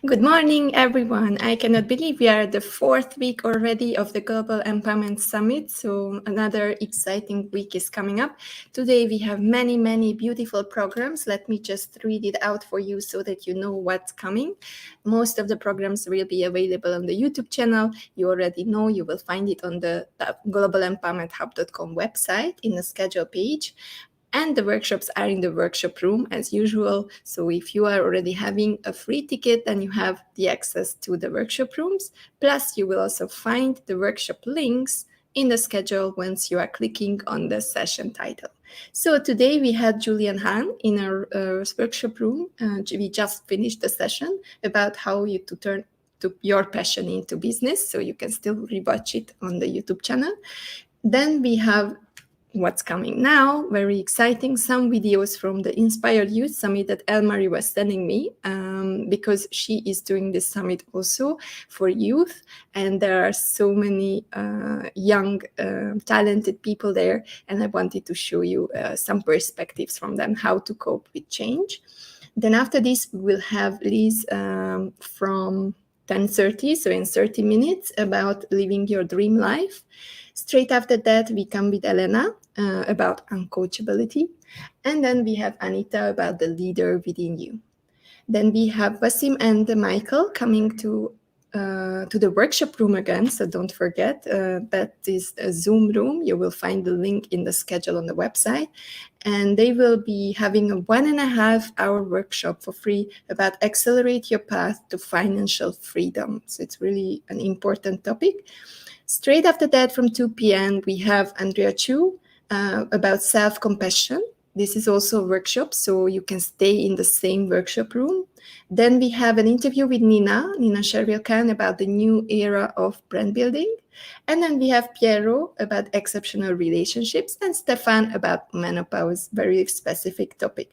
Good morning, everyone. I cannot believe we are at the fourth week already of the Global Empowerment Summit. So another exciting week is coming up. Today we have many beautiful programs. Let me just read it out for you so that you know what's coming. Most of the programs will be available on the YouTube channel. You already know, you will find it on the globalempowermenthub.com website in the schedule page. And the workshops are in the workshop room as usual. So if you are already having a free ticket, then you have the access to the workshop rooms. Plus, you will also find the workshop links in the schedule once you are clicking on the session title. So today we had Julian Hahn in our workshop room. We just finished the session about how you to turn your passion into business. So you can still rewatch it on the YouTube channel. Then we have what's coming now, very exciting, some videos from the Inspired Youth Summit that Elmarie was sending me because she is doing this summit also for youth, and there are so many young, talented people there, and I wanted to show you some perspectives from them, how to cope with change. Then after this, we will have Liz from 10:30, so in 30 minutes, about living your dream life. Straight after that, we come with Elena about uncoachability. And then we have Anita about the leader within you. Then we have Wasim and Michael coming to the workshop room again. So don't forget, that is a Zoom room. You will find the link in the schedule on the website. And they will be having a 1.5 hour workshop for free about accelerate your path to financial freedom. So it's really an important topic. Straight after that, from 2 p.m., we have Andrea Chu about self-compassion. This is also a workshop, so you can stay in the same workshop room. Then we have an interview with Nina Shervil-Khan, about the new era of brand building. And then we have Piero about exceptional relationships, and Stefan about menopause, very specific topic.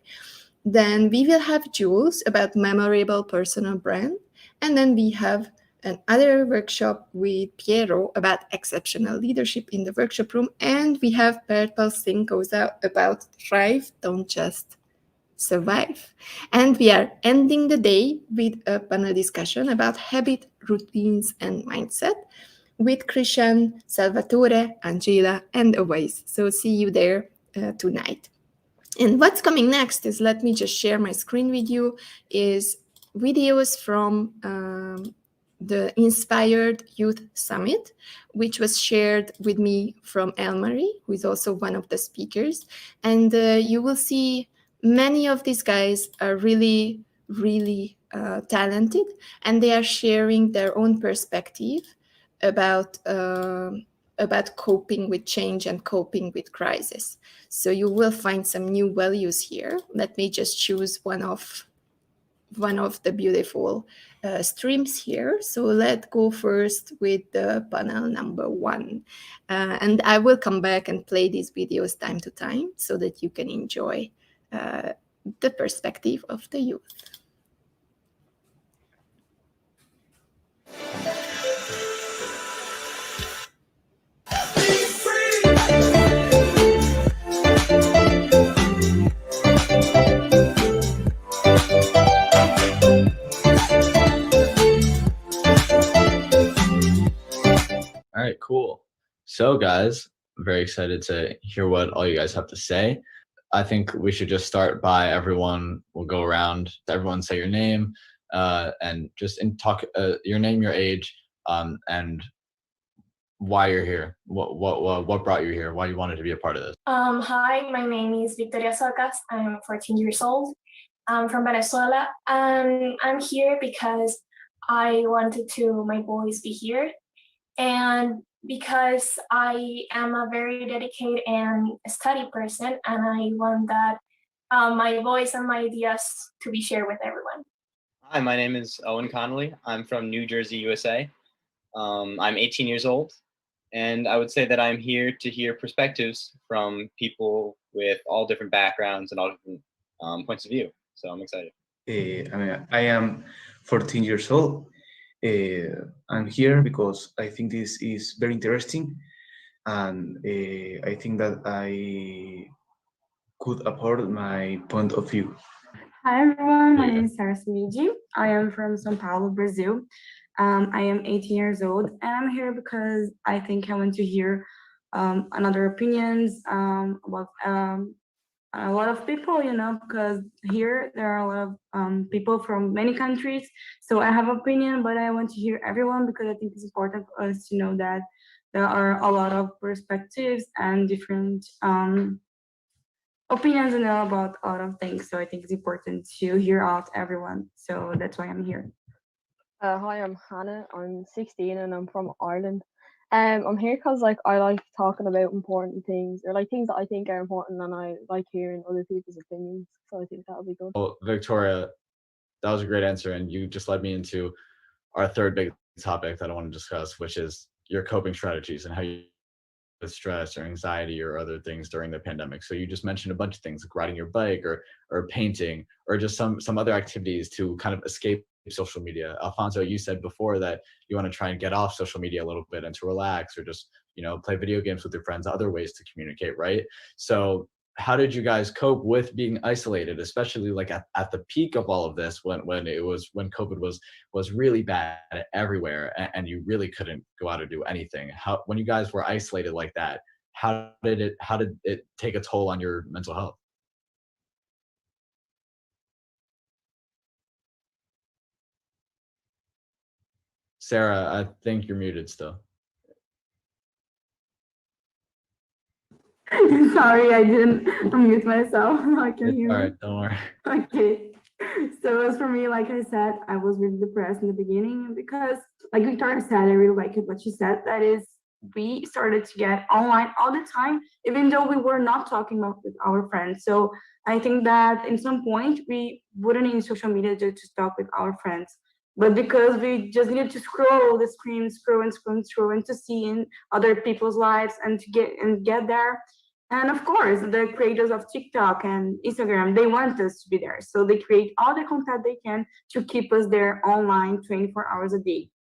Then we will have Jules about memorable personal brand. And then we have another workshop with Piero about exceptional leadership in the workshop room. And we have Perpal Singh goes out about thrive, don't just survive. And we are ending the day with a panel discussion about habit, routines, and mindset with Christian, Salvatore, Angela, and Awais. So see you there tonight. And what's coming next is, let me just share my screen with you, is videos from the Inspired Youth Summit, which was shared with me from Elmarie, who is also one of the speakers. And you will see many of these guys are really talented, and they are sharing their own perspective about coping with change and coping with crisis. So you will find some new values here. Let me just choose one of the beautiful streams here. So let's go first with the panel number 1. And I will come back and play these videos time to time so that you can enjoy the perspective of the youth. All right, cool. So guys, I'm very excited to hear what all you guys have to say. I think we should just start by everyone will go around, everyone say your name, and just talk your name, your age, and why you're here. What brought you here? Why you wanted to be a part of this? Hi, my name is Victoria Socas. I'm 14 years old. I'm from Venezuela, and I'm here because I wanted to my voice be here, and because I am a very dedicated and study person, and I want that my voice and my ideas to be shared with everyone. Hi, my name is Owen Connolly. I'm from New Jersey, USA. I'm 18 years old, and I would say that I'm here to hear perspectives from people with all different backgrounds and all different points of view. So I'm excited. I am 14 years old. I'm here because I think this is very interesting, and I think that I could afford my point of view. Hi everyone, my name is Sarah Samiji. I am from São Paulo, Brazil. I am 18 years old and I'm here because I think I want to hear another opinions about a lot of people, because here there are a lot of people from many countries. So I have opinion, but I want to hear everyone because I think it's important for us to know that there are a lot of perspectives and different opinions about a lot of things. So I think it's important to hear out everyone. So that's why I'm here. Hi, I'm Hannah. I'm 16 and I'm from Ireland. I'm here because I like talking about important things or things that I think are important, and I like hearing other people's opinions. So I think that'll be good. Well, Victoria, that was a great answer, and you just led me into our third big topic that I want to discuss, which is your coping strategies and how you with stress or anxiety or other things during the pandemic. So you just mentioned a bunch of things like riding your bike or painting or just some other activities to kind of escape social media. Alfonso, you said before that you want to try and get off social media a little bit and to relax or just, play video games with your friends, other ways to communicate, right? So how did you guys cope with being isolated, especially at the peak of all of this when COVID was really bad everywhere and you really couldn't go out or do anything? When you guys were isolated like that, how did it take a toll on your mental health? Sarah, I think you're muted still. Sorry, I didn't unmute myself. I can hear All me. right, don't worry. Okay. So as for me, like I said, I was really depressed in the beginning because, like Victoria said, I really like it what she said. That is, we started to get online all the time, even though we were not talking about with our friends. So I think that in some point we wouldn't need social media just to talk with our friends. But because we just needed to scroll the screen, scroll and to see in other people's lives and to get there. And of course, the creators of TikTok and Instagram, they want us to be there. So they create all the content they can to keep us there online 24 hours a day.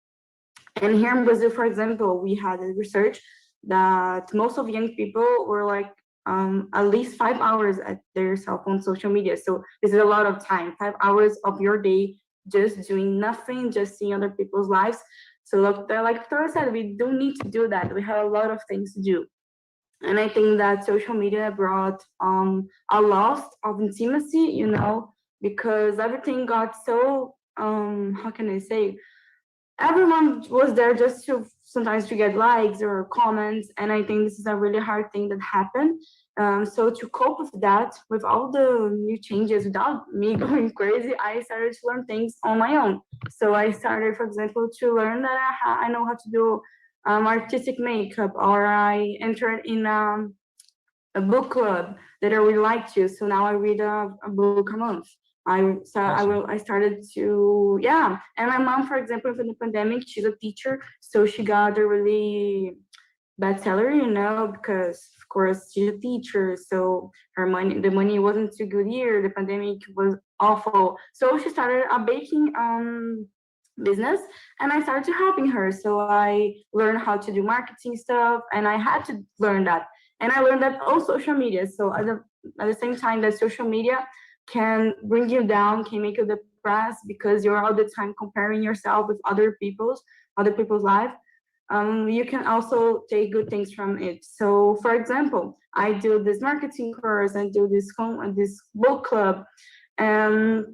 And here in Brazil, for example, we had a research that most of young people were at least 5 hours at their cell phone social media. So this is a lot of time, 5 hours of your day just doing nothing, just seeing other people's lives. So like Victoria said, we don't need to do that. We have a lot of things to do. And I think that social media brought a loss of intimacy, because everything got so, how can I say, everyone was there just to sometimes to get likes or comments. And I think this is a really hard thing that happened. So to cope with that, with all the new changes, without me going crazy, I started to learn things on my own. So I started, for example, to learn that I know how to do artistic makeup, or I entered in a book club that I really like to. So now I read a book a month. I started to, yeah. And my mom, for example, in the pandemic, she's a teacher, so she got a really bad salary, because of course she's a teacher, so the money wasn't too good here. The pandemic was awful, so she started a baking business, and I started to helping her. So I learned how to do marketing stuff, and I had to learn that. And I learned that on social media. So at the same time that social media can bring you down, can make you depressed because you're all the time comparing yourself with other people's life. You can also take good things from it. So, for example, I do this marketing course and do this book club, and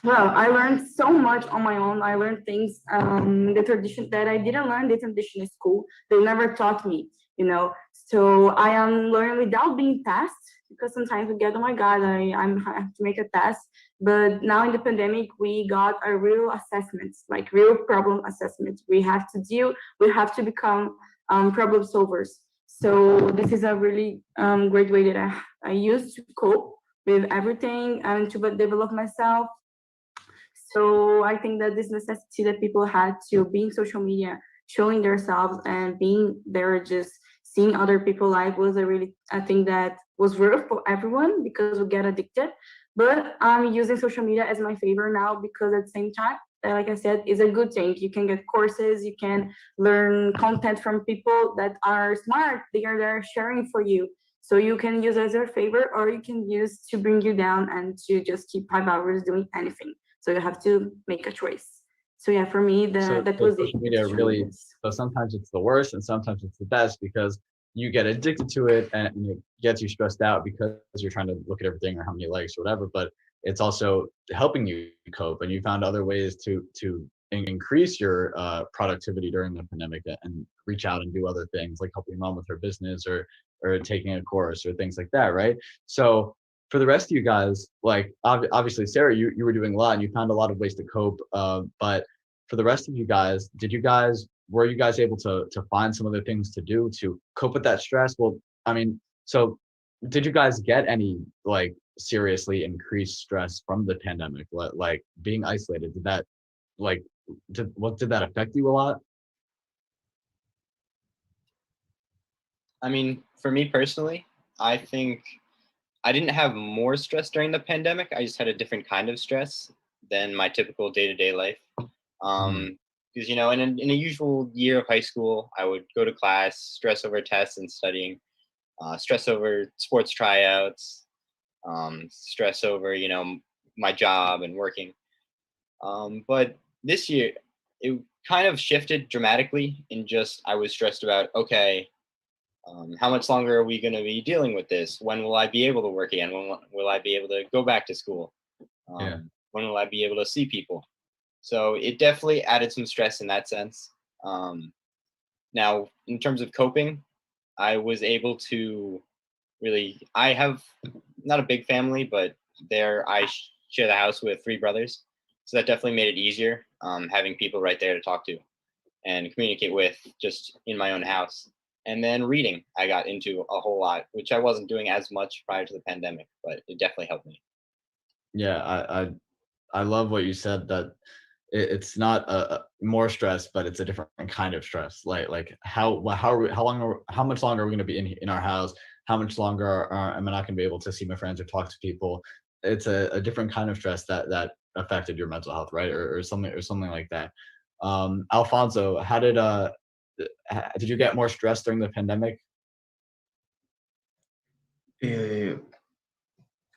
well, I learned so much on my own. I learned things the tradition that I didn't learn the traditional school. They never taught me. So I am learning without being tested, because sometimes we get, oh my God, I have to make a test. But now in the pandemic, we got a real assessments, like real problem assessments. We have to become problem solvers. So this is a really great way that I use to cope with everything and to develop myself. So I think that this necessity that people had to be in social media, showing themselves and being there, just seeing other people's life, was I think that was real for everyone, because we get addicted. But I'm using social media as my favor now, because at the same time, like I said, is a good thing. You can get courses, you can learn content from people that are smart. They are there sharing for you. So you can use as your favor, or you can use to bring you down and to just keep 5 hours doing anything. So you have to make a choice. So yeah, for me, that was social media extremely really, good. so sometimes it's the worst and sometimes it's the best, because you get addicted to it and it gets you stressed out because you're trying to look at everything or how many likes or whatever, but it's also helping you cope, and you found other ways to increase your productivity during the pandemic and reach out and do other things like helping your mom with her business or taking a course or things like that, right? So for the rest of you guys, like obviously Sarah, you were doing a lot and you found a lot of ways to cope, but for the rest of you guys, were you guys able to find some other things to do to cope with that stress? Well, I mean, so did you guys get any like seriously increased stress from the pandemic, like being isolated? Did that like did that affect you a lot? I mean, for me personally, I think I didn't have more stress during the pandemic. I just had a different kind of stress than my typical day-to-day life. Because you know, in a usual year of high school, I would go to class, stress over tests and studying, stress over sports tryouts, stress over my job and working. But this year, it kind of shifted dramatically in just I was stressed about, okay, how much longer are we going to be dealing with this? When will I be able to work again? When will I be able to go back to school? Yeah. When will I be able to see people? So it definitely added some stress in that sense. Now, in terms of coping, I was able to I have not a big family, but I share the house with 3 brothers. So that definitely made it easier, having people right there to talk to and communicate with just in my own house. And then reading, I got into a whole lot, which I wasn't doing as much prior to the pandemic, but it definitely helped me. Yeah, I love what you said, that it's not a more stress, but it's a different kind of stress. Like how much longer are we going to be in our house? How much longer am I not going to be able to see my friends or talk to people? It's a different kind of stress that affected your mental health, right? Or something like that. Alfonso, did you get more stress during the pandemic?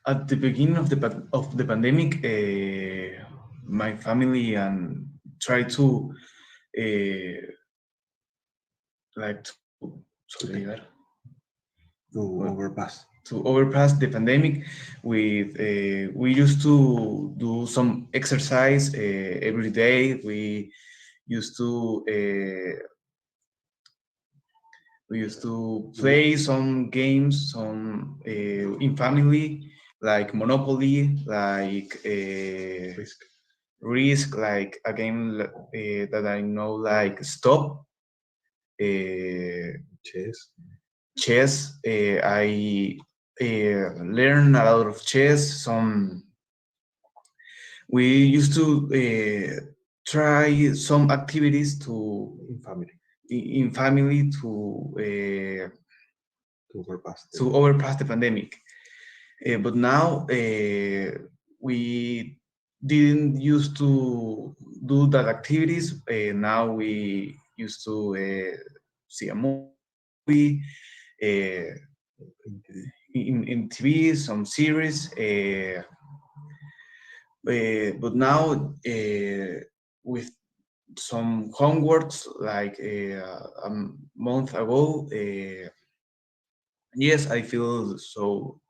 At the beginning of the pandemic, my family and tried to like to overpass the pandemic with we used to do some exercise every day. We used to play some games, in family, like Monopoly, like Risk, like a game that I know, like Stop, chess. I learned a lot of chess. We used to try some activities in family to overpass the pandemic. But now we didn't used to do that activities. Now we used to see a movie in TV, some series. But now with some homeworks, like a month ago, yes, I feel so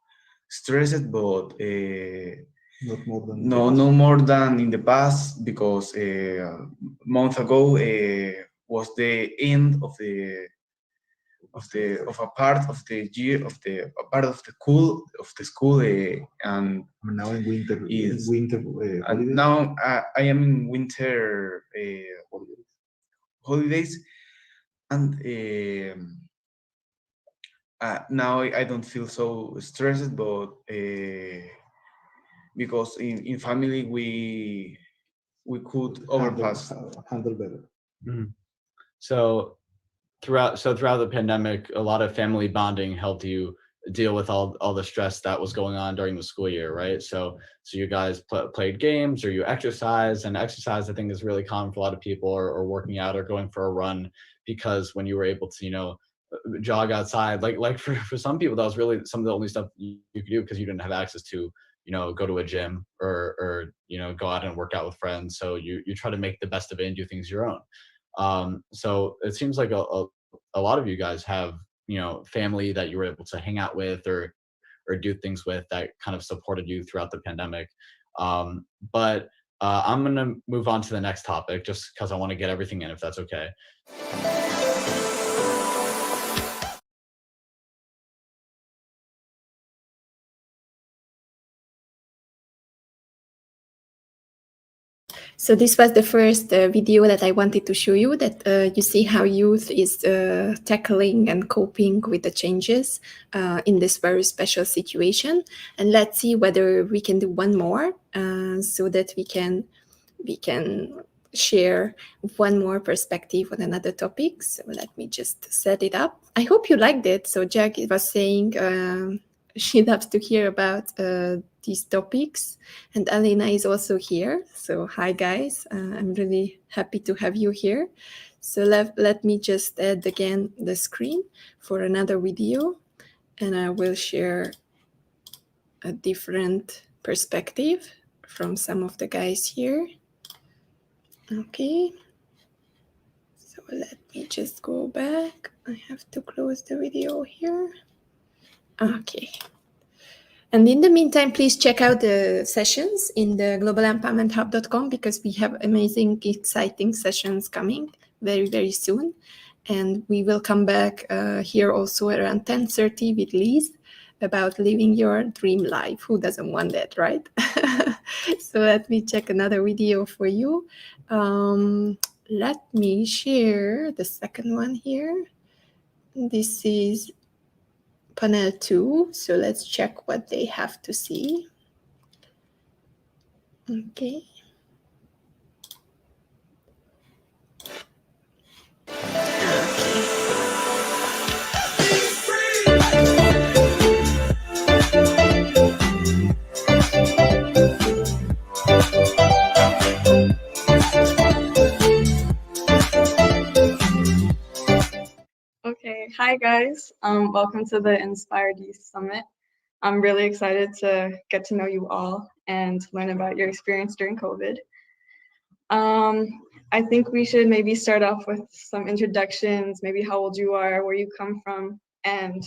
stressed, but no more than in the past, because a month ago was the end of a part of the year, a part of the school, and now in winter. And now I am in winter holidays, and now I don't feel so stressed, but because in family we could overpass. Handle better. Mm-hmm. So throughout the pandemic, a lot of family bonding helped you deal with all the stress that was going on during the school year, right? So you guys played games, or you exercised, and exercise I think is really common for a lot of people, or working out or going for a run, because when you were able to jog outside. Like for some people, that was really some of the only stuff you could do because you didn't have access to, go to a gym or go out and work out with friends. So you try to make the best of it and do things your own. So it seems like a lot of you guys have, family that you were able to hang out with or do things with that kind of supported you throughout the pandemic. But I'm going to move on to the next topic just because I want to get everything in, if that's okay. So this was the first video that I wanted to show you, that you see how youth is tackling and coping with the changes in this very special situation. And let's see whether we can do one more so that we can share one more perspective on another topic. So let me just set it up. I hope you liked it. So Jack was saying she loves to hear about these topics, and Alina is also here. So hi guys, I'm really happy to have you here. So let me just add again the screen for another video, and I will share a different perspective from some of the guys here. Okay, so let me just go back. I have to close the video here. Okay. And in the meantime, please check out the sessions in the globalempowermenthub.com because we have amazing, exciting sessions coming very, very soon. And we will come back here also around 10:30 with Liz about living your dream life. Who doesn't want that, right? So let me check another video for you. Let me share the second one here. This is panel 2, so let's check what they have to see. Okay. Okay, hi guys. Welcome to the Inspired Youth Summit. I'm really excited to get to know you all and learn about your experience during COVID. I think we should maybe start off with some introductions, maybe how old you are, where you come from, and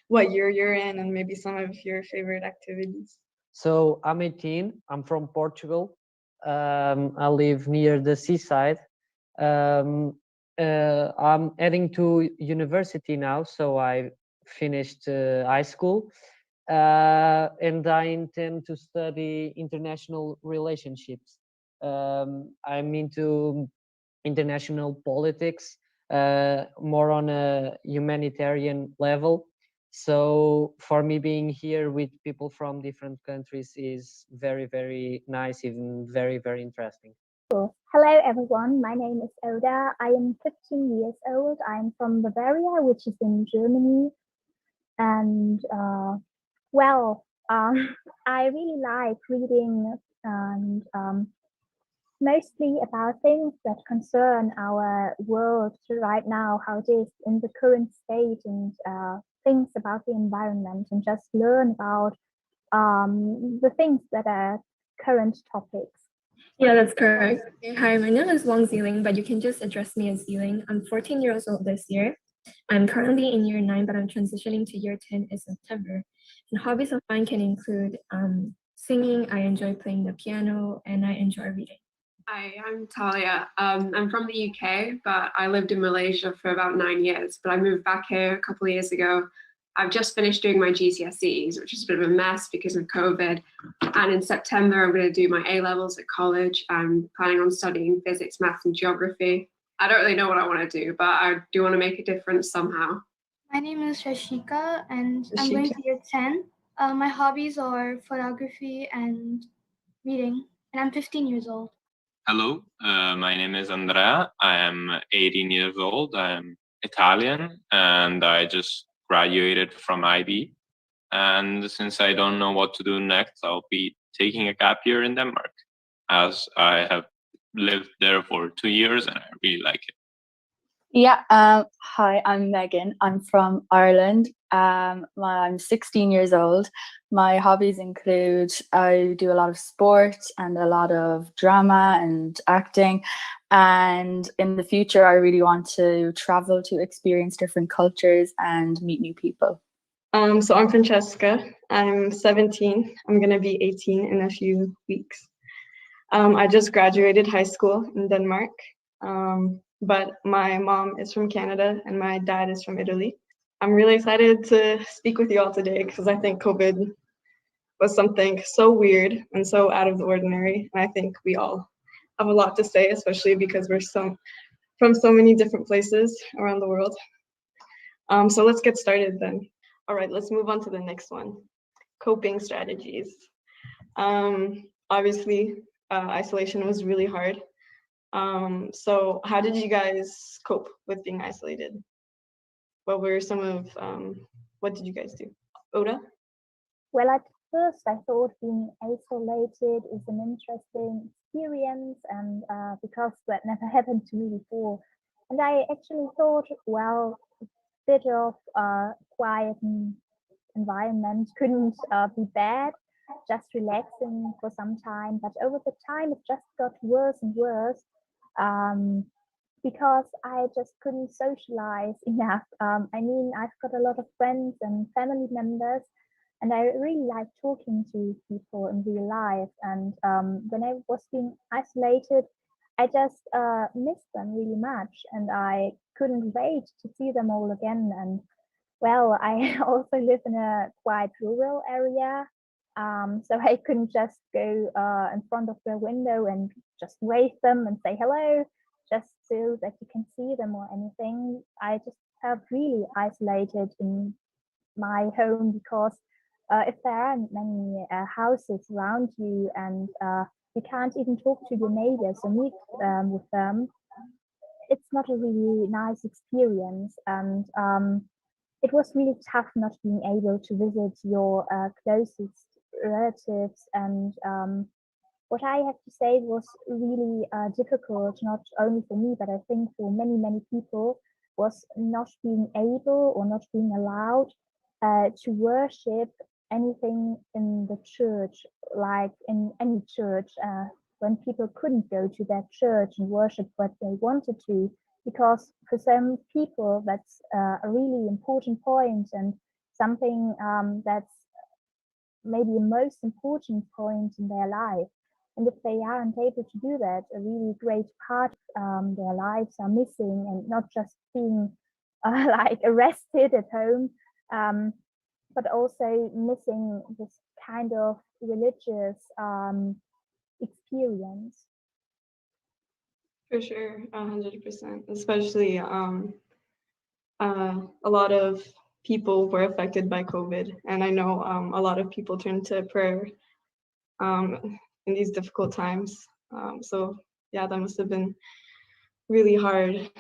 what year you're in, and maybe some of your favorite activities. So I'm 18, I'm from Portugal. I live near the seaside. I'm heading to university now, so I finished high school, and I intend to study international relationships. I'm into international politics, more on a humanitarian level. So for me, being here with people from different countries is very, very nice, even very, very interesting. Hello everyone, my name is Oda. I am 15 years old. I'm from Bavaria, which is in Germany. And I really like reading and mostly about things that concern our world right now, how it is in the current state, and things about the environment, and just learn about the things that are current topics. Yeah, that's correct. Hi, my name is Wang Ziling, but you can just address me as Ziling. I'm 14 years old this year. I'm currently in year 9, but I'm transitioning to year 10 in September. And hobbies of mine can include singing, I enjoy playing the piano, and I enjoy reading. Hi, I'm Talia. I'm from the UK, but I lived in Malaysia for about 9 years, but I moved back here a couple of years ago. I've just finished doing my GCSEs, which is a bit of a mess because of COVID. And in September, I'm going to do my A-levels at college. I'm planning on studying physics, math, and geography. I don't really know what I want to do, but I do want to make a difference somehow. My name is Shashika, and I'm going to year 10. My hobbies are photography and reading, and I'm 15 years old. Hello, my name is Andrea. I am 18 years old. I am Italian, and I just graduated from IB. And since I don't know what to do next, I'll be taking a gap year in Denmark, as I have lived there for 2 years and I really like it. Yeah, hi, I'm Megan. I'm from Ireland. I'm 16 years old. My hobbies include I do a lot of sport and a lot of drama and acting. And in the future, I really want to travel to experience different cultures and meet new people. So I'm Francesca. I'm 17. I'm going to be 18 in a few weeks. I just graduated high school in Denmark. But my mom is from Canada and my dad is from Italy. I'm really excited to speak with you all today because I think COVID was something so weird and so out of the ordinary. And I think we all have a lot to say, especially because we're from so many different places around the world. So let's get started then. All right, let's move on to the next one. Coping strategies. Obviously, isolation was really hard. So how did you guys cope with being isolated? What were some of, what did you guys do? Oda? Well, at first I thought being isolated is an interesting experience, and because that never happened to me before. And I actually thought, well, a bit of quiet environment couldn't be bad, just relaxing for some time. But over the time, it just got worse and worse. Because I just couldn't socialize enough. I mean, I've got a lot of friends and family members, and I really like talking to people in real life. And when I was being isolated, I just missed them really much, and I couldn't wait to see them all again. And well, I also live in a quite rural area, so I couldn't just go in front of their window and just wave them and say hello, just so that you can see them or anything. I just felt really isolated in my home because if there aren't many houses around you and you can't even talk to your neighbors or meet with them, it's not a really nice experience. And it was really tough not being able to visit your closest relatives. And what I have to say was really difficult, not only for me, but I think for many, many people, was not being able or not being allowed to worship anything in the church, like in any church, when people couldn't go to that church and worship what they wanted to, because for some people that's a really important point and something that's maybe the most important point in their life. And if they aren't able to do that, a really great part of their lives are missing, and not just being like arrested at home, but also missing this kind of religious experience. For sure, 100%. Especially a lot of people were affected by COVID, and I know a lot of people turned to prayer in these difficult times. So yeah, that must have been really hard.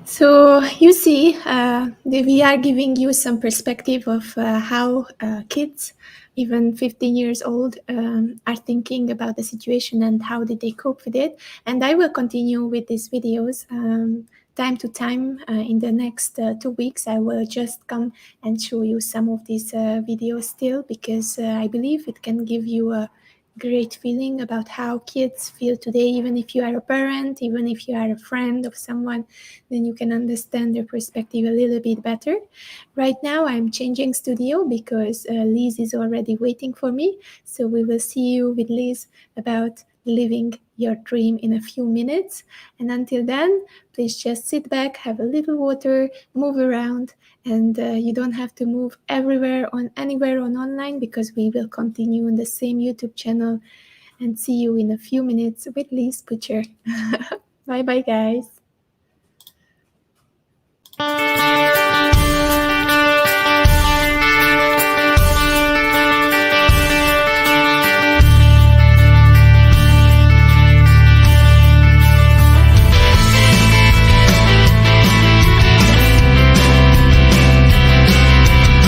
So you see, we are giving you some perspective of how kids, even 15 years old, are thinking about the situation and how did they cope with it. And I will continue with these videos time to time. In the next 2 weeks, I will just come and show you some of these videos still, because I believe it can give you a great feeling about how kids feel today. Even if you are a parent, even if you are a friend of someone, then you can understand their perspective a little bit better. Right now I'm changing studio because Liz is already waiting for me, so we will see you with Liz about living your dream in a few minutes. And until then, please just sit back, have a little water, move around, and you don't have to move anywhere on online, because we will continue on the same YouTube channel. And see you in a few minutes with Liz Butcher. Bye bye, guys.